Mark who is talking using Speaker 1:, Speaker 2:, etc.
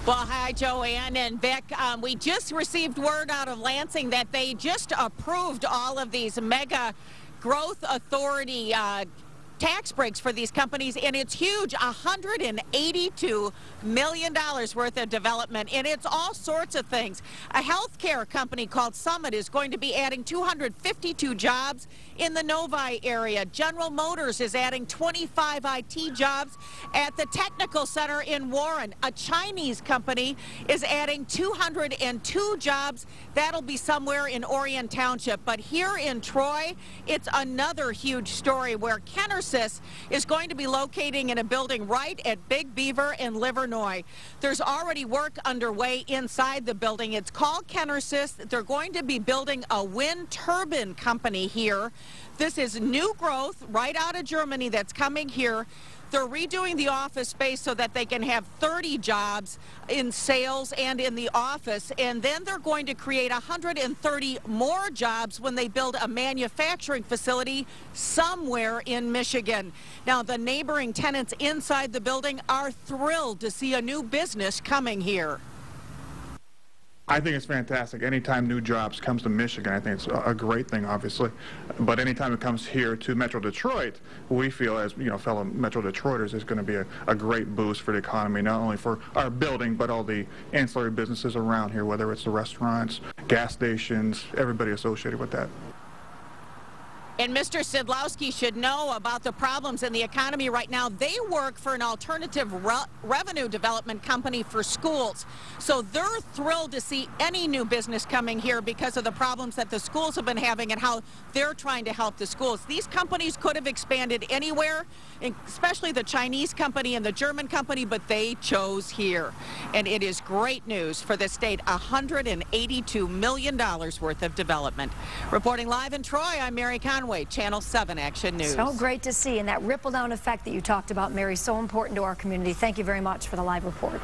Speaker 1: Well, hi, Joanne and Vic. We just received word out of Lansing that they just approved all of these mega growth authority tax breaks for these companies, and it's huge, $182 million worth of development, and it's all sorts of things. A healthcare company called Summit is going to be adding 252 jobs in the Novi area. General Motors is adding 25 IT jobs at the Technical Center in Warren. A Chinese company is adding 202 jobs. That'll be somewhere in Orion Township. But here in Troy, it's another huge story where Kennersys is going to be locating in a building right at Big Beaver in Livernois. There's already work underway inside the building. It's called Kennersys. They're going to be building a wind turbine company here. This is new growth right out of Germany that's coming here. They're redoing the office space so that they can have 30 jobs in sales and in the office, and then they're going to create 130 more jobs when they build a manufacturing facility somewhere in Michigan. Now, the neighboring tenants inside the building are thrilled to see a new business coming here.
Speaker 2: I think it's fantastic. Anytime new jobs comes to Michigan, I think it's a great thing, obviously. But anytime it comes here to Metro Detroit, we feel as fellow Metro Detroiters, it's going to be a great boost for the economy, not only for our building, but all the ancillary businesses around here, whether it's the restaurants, gas stations, everybody associated with that.
Speaker 1: And Mr. Sidlowski should know about the problems in the economy right now. They work for an alternative revenue development company for schools. So they're thrilled to see any new business coming here because of the problems that the schools have been having and how they're trying to help the schools. These companies could have expanded anywhere, especially the Chinese company and the German company, but they chose here. And it is great news for the state, $182 million worth of development. Reporting live in Troy, I'm Mary Conway. Channel 7 Action News.
Speaker 3: So great to see, and that ripple down effect that you talked about, Mary, so important to our community. Thank you very much for the live report.